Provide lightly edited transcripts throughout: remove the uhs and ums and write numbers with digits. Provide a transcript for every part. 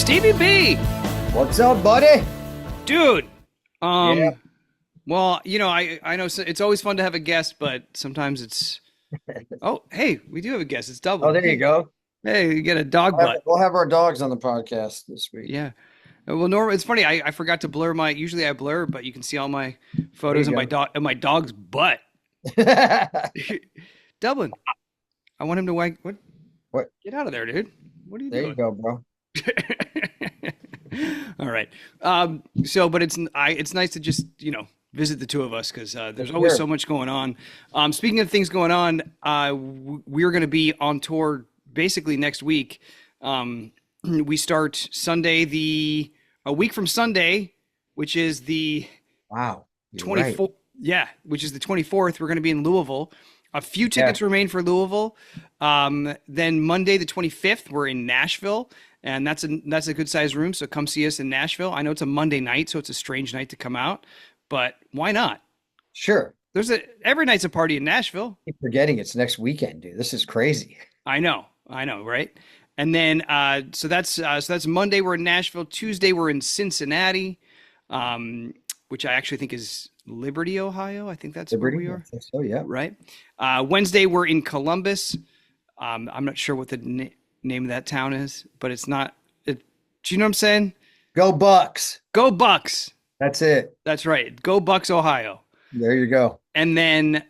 Stevie B, What's up, buddy? dude. Yeah. Well, I know it's always fun to have a guest, but sometimes it's. Oh, hey, we do have a guest. It's Oh, Dublin. there you go. Hey, you get a dog We'll have, butt. we'll have our dogs on the podcast this week. Yeah. Well, Norma, it's funny. I forgot to blur my. Usually I blur, but you can see all my There photos you of my dog's butt. go. Dublin. I want him to wag. What? What? Get out of there, dude. What are you There doing? you go, bro. All right. But it's nice to just visit the two of us because there's always Sure. so much going on. Speaking of things going on, we're going to be on tour basically next week. We start Sunday, a week from Sunday, which is the Wow. You're 24th. right. Yeah, which is the 24th. We're going to be in Louisville. A few Yeah. tickets remain for Louisville. Then Monday the 25th, we're in Nashville, and that's a good sized room. So come see us in Nashville. I know it's a Monday night, so it's a strange night to come out, but why not? Sure. Every night's a party in Nashville. Keep forgetting it's next weekend, dude. This is crazy. I know, right? And then so that's Monday we're in Nashville. Tuesday we're in Cincinnati, which I actually think is Liberty, Ohio. I think that's where we I are. think so, yeah. Right. Wednesday, we're in Columbus. I'm not sure what the name of that town is, but it's not. Do you know what I'm saying? Go Bucks. Go Bucks. That's it. That's right. Go Bucks, Ohio. There you go. And then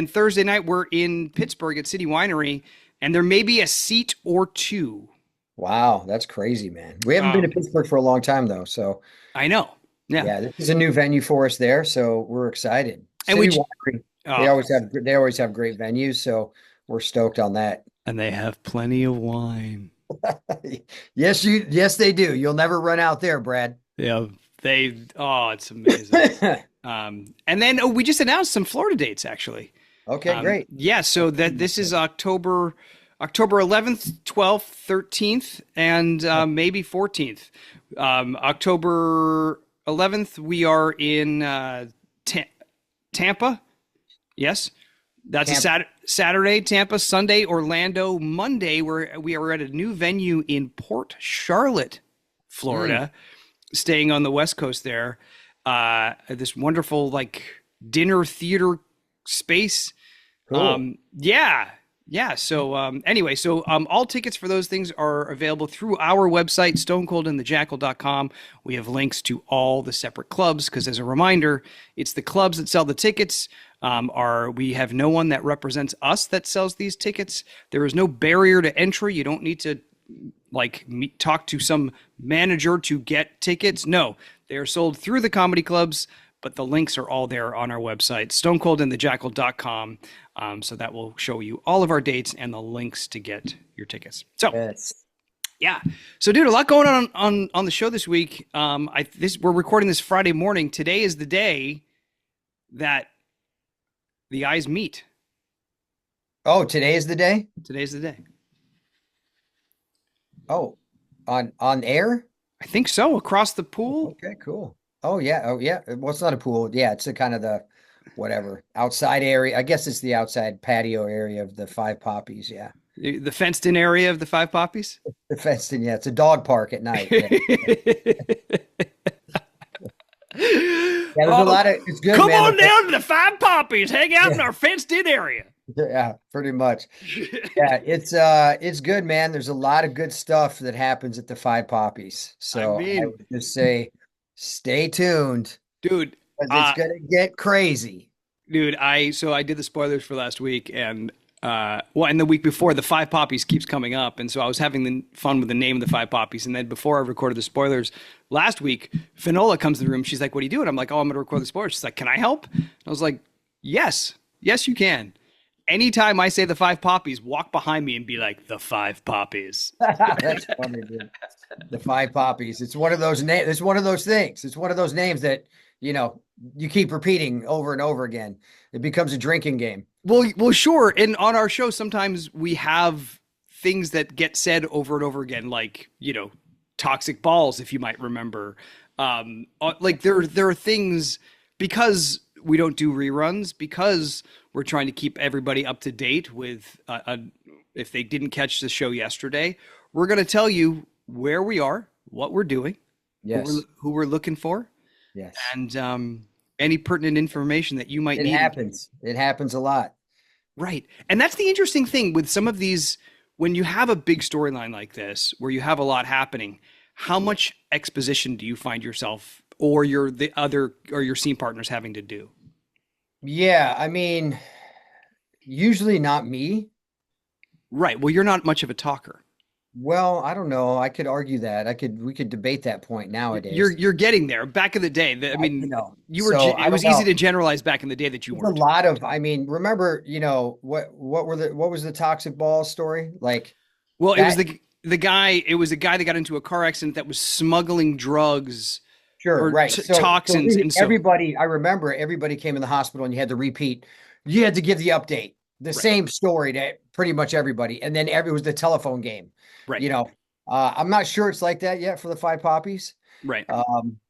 Thursday night, we're in Pittsburgh at City Winery, and there may be a seat or two. Wow, that's crazy, man. We haven't been to Pittsburgh for a long time, though. So, I know. Yeah. yeah, this is a new venue for us there. So we're excited. And City Winery, Oh, they always have great venues. So we're stoked on that. and they have plenty of wine. Yes, they do. You'll never run out there, Brad. Yeah. It's amazing. And then we just announced some Florida dates, actually. Okay, great. Yeah, so this is October 11th, 12th, 13th, and maybe 14th. October 11th, we are in Tampa. Yes, that's Tampa. a Saturday. Tampa, Sunday, Orlando. Monday, we are at a new venue in Port Charlotte, Florida, staying on the West Coast there. This wonderful dinner theater space. Cool. Yeah. So anyway, all tickets for those things are available through our website, stonecoldandthejackal.com. We have links to all the separate clubs because, as a reminder, it's the clubs that sell the tickets. We have no one that represents us that sells these tickets. There is no barrier to entry. You don't need to talk to some manager to get tickets. No, they are sold through the comedy clubs, but the links are all there on our website, stonecoldandthejackal.com. So that will show you all of our dates and the links to get your tickets. So Yes. yeah. So dude, a lot going on the show this week. We're recording this Friday morning. Today is the day that the eyes meet. Oh, today is the day? Today's the day. Oh, on air? I think so. Across the pool. Okay, cool. Oh yeah. Well, it's not a pool. Yeah, it's a kind of the whatever outside area. I guess it's the outside patio area of the Five Poppies. Yeah. The fenced in area of the Five Poppies. The fenced in, yeah, it's a dog park at night. Yeah, yeah, there's a lot of it's good, Come man. on down to the Five Poppies. Hang out in our fenced in area. Yeah, pretty much. Yeah, it's good, man. There's a lot of good stuff that happens at the Five Poppies. So I would just say stay tuned, dude. 'cause it's gonna get crazy. Dude, I did the spoilers for last week, and and the week before, the Five Poppies keeps coming up, and so I was having fun with the name of the Five Poppies, and then before I recorded the spoilers last week, Finola comes in the room. She's like, "What are you doing?" I'm like, "Oh, I'm going to record the spoilers." She's like, "Can I help?" And I was like, yes, you can. Anytime I say the Five Poppies, walk behind me and be like, the Five Poppies. That's funny, dude. The Five Poppies. It's one of those names. It's one of those things. It's one of those names that you keep repeating over and over again. It becomes a drinking game. Well, sure. And on our show, sometimes we have things that get said over and over again, like, toxic balls, if you might remember. There are things, because we don't do reruns, because we're trying to keep everybody up to date with, if they didn't catch the show yesterday, we're going to tell you where we are, what we're doing, Yes. who we're looking for, Yes. and any pertinent information that you might It need. happens. It happens a lot. Right. And that's the interesting thing with some of these, when you have a big storyline like this, where you have a lot happening, how Yeah. much exposition do you find yourself or the other or your scene partners having to do? Yeah, I mean, usually not me. Right. Well, you're not much of a talker. Well, I don't know. I could argue that. We could debate that point nowadays. You're getting there. Back in the day, I You mean, know, you were. so It I don't was easy know. to generalize back in the day that you There's a weren't. lot of, I mean, remember, what was the toxic balls story? Like Well, it was that, the guy. It was a guy that got into a car accident that was smuggling drugs sure, or right. toxins, and so Everybody, I remember everybody came in the hospital and you had to repeat, you had to give the update, the right, same story to pretty much everybody. And then it was the telephone game, right, you know. I'm not sure it's like that yet for the Five Poppies. right.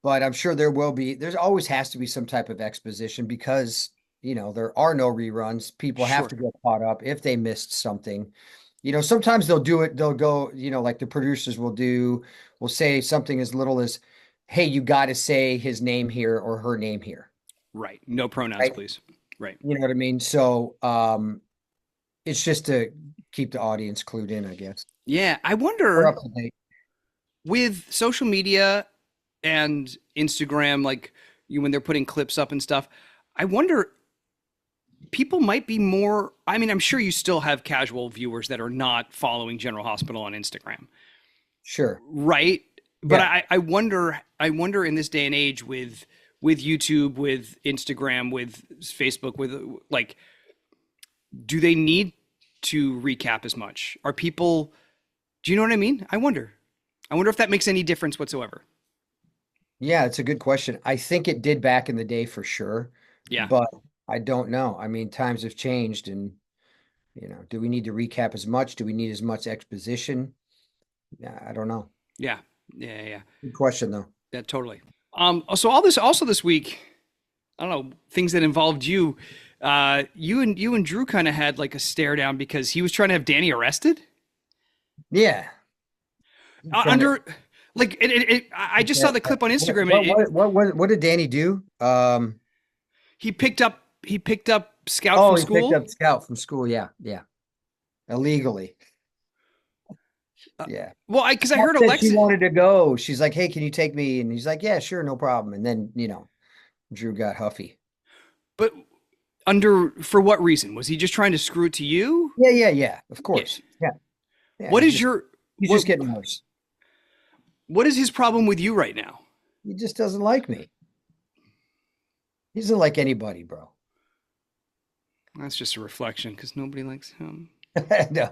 But I'm sure there will be. There's always has to be some type of exposition because there are no reruns. People have Sure. to get caught up if they missed something. Sometimes they'll do it. They'll go. Like the producers will say something as little as, "Hey, you got to say his name here or her name here." Right. No pronouns, Right? please. Right. You know what I mean? So, it's just to keep the audience clued in, I guess. Yeah. I We're wonder up to date. with social media and Instagram, like when they're putting clips up and stuff, I wonder people might be more. I mean, I'm sure you still have casual viewers that are not following General Hospital on Instagram, Sure. right? But Yeah. I wonder in this day and age with YouTube, with Instagram, with Facebook, with like, do they need to recap as much? Are people? Do you know what I mean? I wonder. I wonder if that makes any difference whatsoever. Yeah, it's a good question. I think it did back in the day for sure, Yeah. but I don't know. I mean, times have changed and, do we need to recap as much? Do we need as much exposition? Yeah, I don't know. Yeah. Yeah. Yeah. Good question though. Yeah. Totally. So all this also this week, I don't know, things that involved you. You and Drew kind of had like a stare down because he was trying to have Danny arrested Yeah. Trying to, under like I just yeah, saw the clip on what, Instagram and what, what, what, what did Danny do? he picked up Scout Oh, from he picked school. up Scout from school. Yeah, yeah. Illegally. Uh, Yeah. well, I because I Scout heard said she Alexa. wanted to go. She's like, "Hey, can you take me?" And he's like, "Yeah, sure, no problem." And then, Drew got huffy. But under for what reason was he just trying to screw it to you? Yeah, yeah, yeah. Of Yeah. course. Yeah. Yeah. What is your He's what just getting worse. what is his problem with you right now? He just doesn't like me. He doesn't like anybody, bro. That's just a reflection because nobody likes him. No,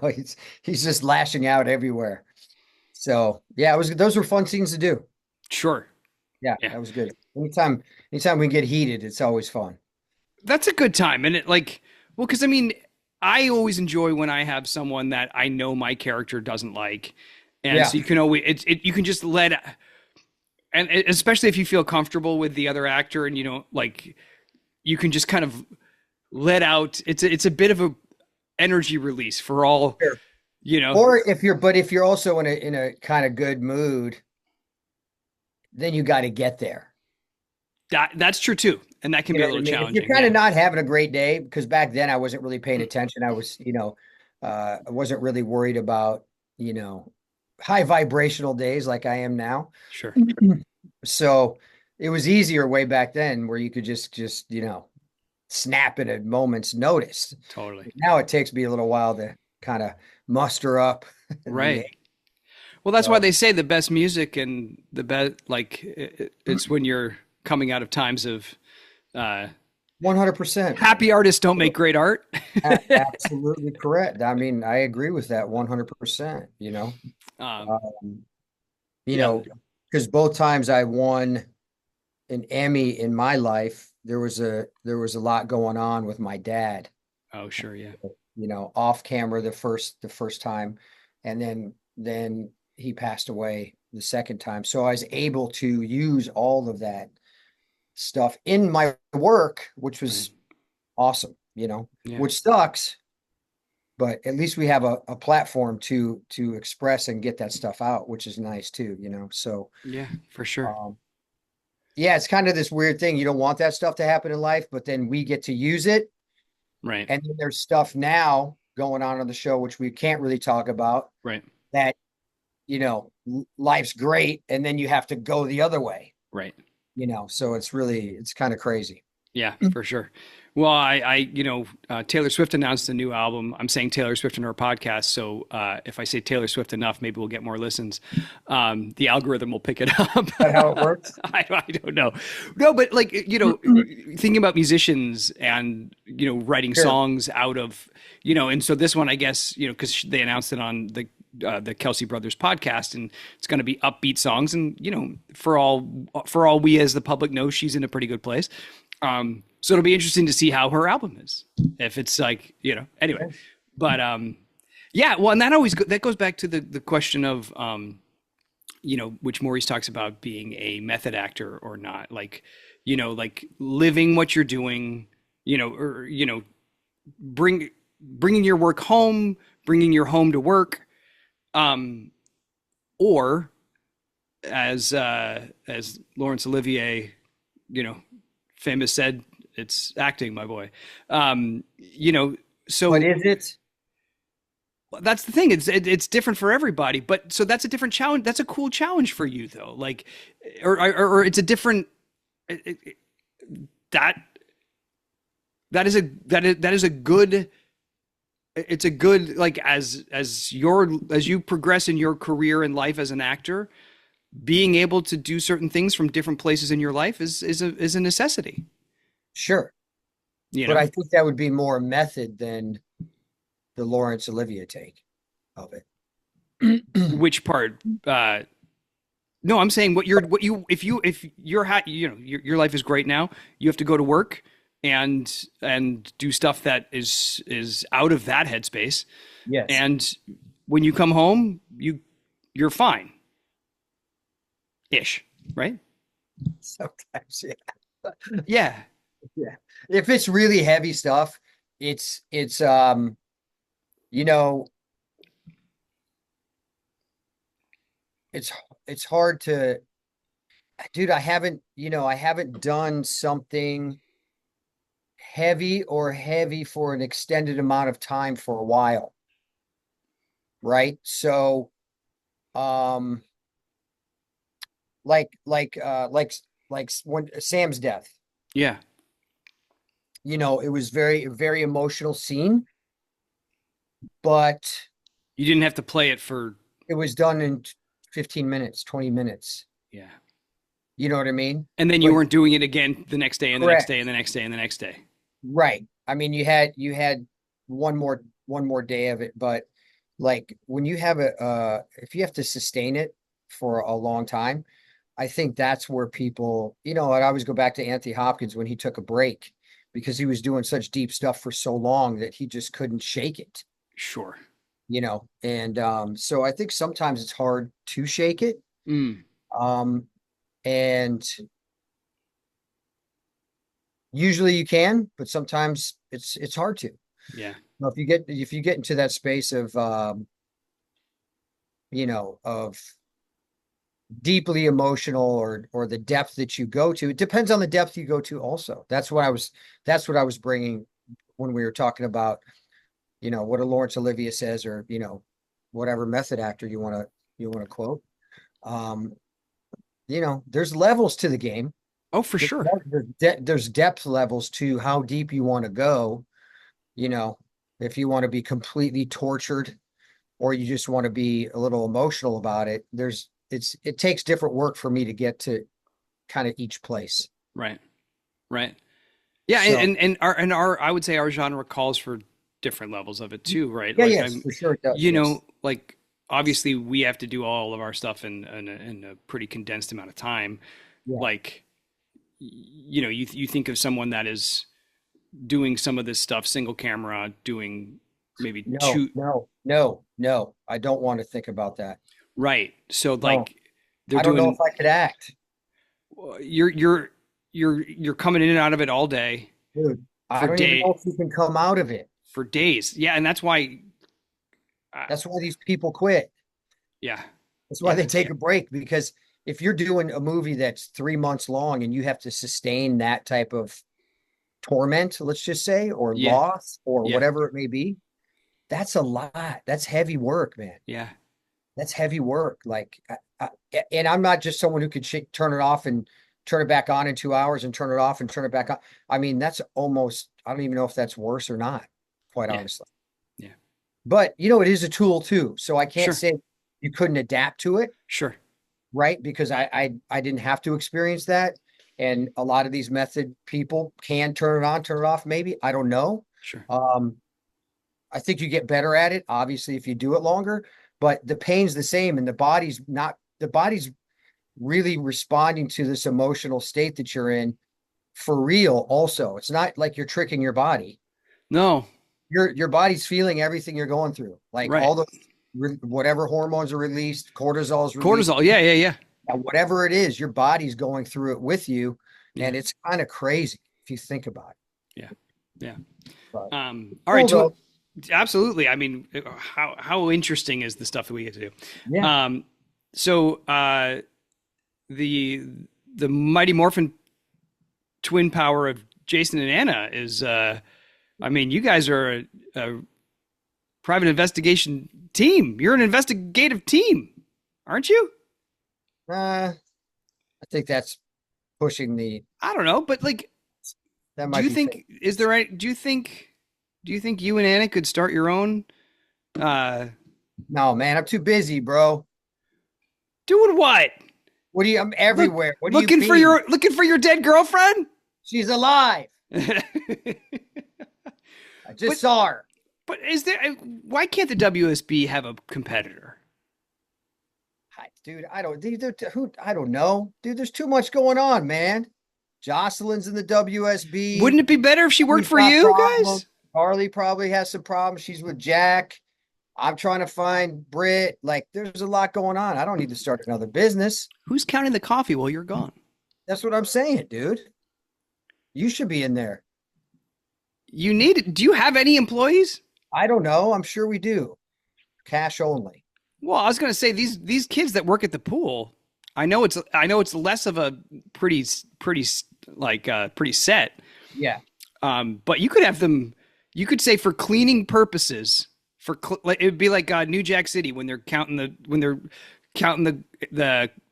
he's just lashing out everywhere. So yeah, those were fun scenes to do. Sure. Yeah, Yeah. that was good. Anytime we get heated, it's always fun. That's a good time. And it like, well, because I mean, I always enjoy when I have someone that I know my character doesn't like. And Yeah, so you can always, you can just and especially if you feel comfortable with the other actor and, like you can just kind of let out, it's a bit of a energy release for all, sure. you know, Or if you're also in a kind of good mood, then you got to get there. that's true too. And that can You be know a what I little mean? If you're challenging. kind Yeah. of not having a great day, because back then I wasn't really paying attention. I was, I wasn't really worried about, you know, high vibrational days like I am now. Sure. So it was easier way back then where you could just, snap at a moment's notice. Totally. Now it takes me a little while to kind of muster up the, Right. Well, that's why so they say the best music and the best, like, it's when you're coming out of times of, uh, 100%, man. happy artists don't make great art. Absolutely correct. I mean, I agree with that 100%, um, Um, you yeah. know, because both times I won an Emmy in my life, there was a lot going on with my dad, Oh, sure. Yeah. off camera the first time, and then he passed away the second time. So I was able to use all of that stuff in my work, which Right. was awesome, Yeah. which sucks, but at least we have a platform to express and get that stuff out, which is nice too, you know. So Yeah, for sure. um yeah, it's kind of this weird thing. You don't want that stuff to happen in life, but then we get to use it. Right. And then there's stuff now going on the show, which we can't really talk about, Right. that, you know, life's great. And then you have to go the other way, Right. you know, so it's kind of crazy. Yeah, for sure. Well, Taylor Swift announced a new album. I'm saying Taylor Swift in her podcast. So if I say Taylor Swift enough, maybe we'll get more listens. The algorithm will pick it up. Is that how it works? I don't know. No, but like, thinking about musicians and, writing Sure. songs out of, and so this one, I guess, because they announced it on the Kelsey Brothers podcast, and it's going to be upbeat songs. And, for all we as the public know, she's in a pretty good place. So it'll be interesting to see how her album is, if it's like, anyway, but, yeah, well, and that goes back to the question of, which Maurice talks about, being a method actor or not, like, like living what you're doing, or, bringing your work home, bringing your home to work, or as Laurence Olivier, famous said, it's acting, my boy. So What is it? that's the thing. It's different for everybody, but so that's a different challenge. That's a cool challenge for you, though. Like, or it's a different. That is a good. It's a good, like, as you progress in your career and life as an actor, being able to do certain things from different places in your life is a necessity. Sure. But I think that would be more method than the Laurence Olivier take of it. Which part? No, I'm saying if your life is great now, you have to go to work and do stuff that is out of that headspace. Yes. And when you come home, you're fine. Ish, right? Sometimes, yeah. Yeah. Yeah. If it's really heavy stuff, it's you know, it's hard to, dude, I haven't done something heavy for an extended amount of time for a while. Right? So like when Sam's death, Yeah. it was very emotional scene, but You didn't have to play it for. it was done in 15 minutes, 20 minutes. Yeah. You know what I mean? And then you weren't doing it again the next day and the next Correct. day and the next day and the next day. Right. I mean, you had one more day of it, but like when you have if you have to sustain it for a long time, I think that's where people, I always go back to Anthony Hopkins when he took a break because he was doing such deep stuff for so long that he just couldn't shake it, Sure. and so I think sometimes it's hard to shake it. Mm. And usually you can, but sometimes it's hard to. Yeah. Well, if you get into that space of of deeply emotional or the depth that you go to, it depends on the depth you go to also. That's what I was bringing when we were talking about, what a Laurence Olivier says, or, whatever method actor you want to quote. There's levels to the game. Oh, for sure. There's depth levels to how deep you want to go. If you want to be completely tortured or you just want to be a little emotional about it, it takes different work for me to get to kind of each place. Right. Right. Yeah. So, and our I would say our genre calls for different levels of it too, right? yeah, Like, yes, for sure it does. Yes. Like, obviously we have to do all of our stuff in a pretty condensed amount of time. Yeah. Like, you think of someone that is doing some of this stuff single camera, doing maybe two. No. I don't want to think about that. Right. So No. like they're I don't know doing, if I could act. you're coming in and out of it all day Dude, I for don't even day know if you can come out of it. for days. Yeah, and that's why Uh, That's why these people quit. yeah. That's why Yeah. they take a break, because if you're doing a movie that's 3 months long and you have to sustain that type of torment, let's just say, or Yeah. loss or Yeah. whatever it may be, that's a lot. That's heavy work, man. Yeah. That's heavy work. And I'm not just someone who could turn it off and turn it back on in 2 hours and turn it off and turn it back on. I mean, that's almost, I don't even know if that's worse or not, quite Yeah. honestly. Yeah. But, it is a tool too. So I can't Sure. say you couldn't adapt to it, Sure. right? Because I didn't have to experience that. And a lot of these method people can turn it on, turn it off, maybe. I don't know. Sure. Um, I think you get better at it, obviously, if you do it longer, but the pain's the same and the body's really responding to this emotional state that you're in for real also. It's not like you're tricking your body. No. Your body's feeling everything you're going through. Like Right. all the whatever hormones are released, cortisol is released, Cortisol. Yeah. Yeah. Yeah. whatever it is, your body's going through it with you. Yeah. And it's kind of crazy if you think about Yeah. Yeah. it. But All right. cool though. Absolutely. I mean, how interesting is the stuff that we get to do? Yeah. So the Mighty Morphin twin power of Jason and Anna is I mean, you guys are a private investigation team. You're an investigative team, aren't you? I think that's pushing the I don't know, but like, that do might you be think fake. is there any, do you think you and Anna could start your own uh No, man, I'm too busy, bro. doing what? I'm Look, everywhere. What do you mean? looking for your dead girlfriend? She's alive. but I just saw her. is there why can't the WSB have a competitor? Hi, dude, I don't know. Dude, there's too much going on, man. Jocelyn's in the WSB. Wouldn't it be better if she worked Charlie's for got you problems. guys? Charlie probably has some problems. She's with Jack. I'm trying to find Britt. Like, there's a lot going on. I don't need to start another business. Who's counting the coffee while you're gone? That's what I'm saying, dude. You should be in there. Do you have any employees? I don't know. I'm sure we do. Cash only. Well, I was going to say these kids that work at the pool. I know it's less of a pretty pretty set. Yeah. But you could have them. You could say for cleaning purposes. It would be like New Jack City when they're counting the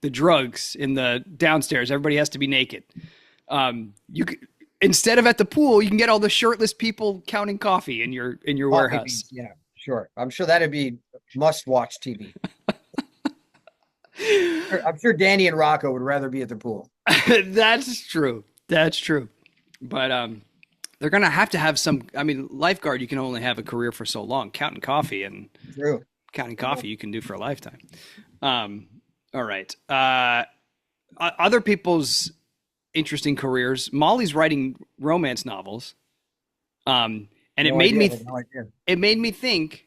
drugs in the downstairs. Everybody has to be naked. You could, instead of at the pool, you can get all the shirtless people counting coffee in your warehouse. Beans. Yeah, sure. I'm sure that'd be must-watch TV. I'm sure Danny and Rocco would rather be at the pool. That's true. That's true. But they're gonna have to have some. I mean, lifeguard. You can only have a career for so long. Counting coffee True. counting coffee, you can do for a lifetime. All right. Other people's interesting careers. Molly's writing romance novels. And it made me think.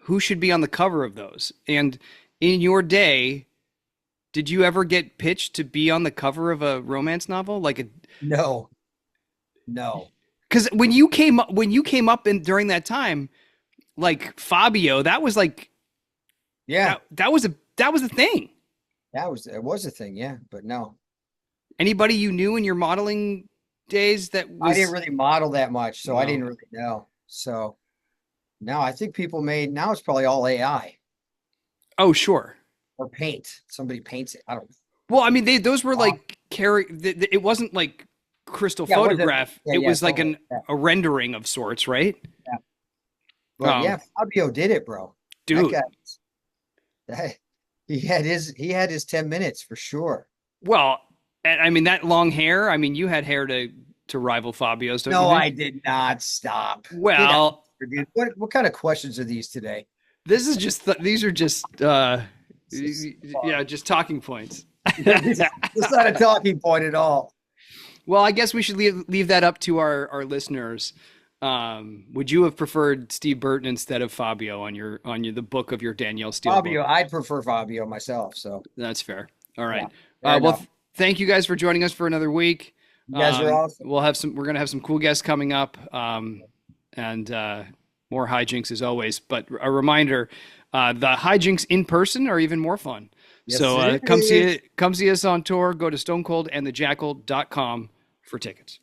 Who should be on the cover of those? And in your day, did you ever get pitched to be on the cover of a romance novel? No. Because when you came up during that time, like Fabio, that was like, Yeah, that was a thing. it was a thing. Yeah, but no, Anybody you knew in your modeling days I didn't really model that much, so I No. didn't really know. So now I think now it's probably all AI Oh, sure. or paint. Somebody paints it. I don't know. Well, I mean, those were like it wasn't like crystal Yeah, it wasn't- photograph. yeah, It yeah, was like totally. Yeah. a rendering of sorts, right? But yeah, Fabio did it, bro. Dude. He had his 10 minutes for sure. Well, and I mean that long hair. I mean, you had hair to rival Fabio's. Don't No, you I think? did not stop. Well, Dude, what kind of questions are these today? this is just these are just just talking points. It's not a talking point at all. Well, I guess we should leave that up to our listeners. Would you have preferred Steve Burton instead of Fabio on the book of your Danielle Steele Fabio, book? I'd prefer Fabio myself. So That's fair. All right. fair Well, enough. thank you guys for joining us for another week. You guys are awesome. We're gonna have some cool guests coming up. And More hijinks as always. But a reminder, the hijinks in person are even more fun. Yes, So it is. come see us on tour. Go to stonecoldandthejackal.com for tickets.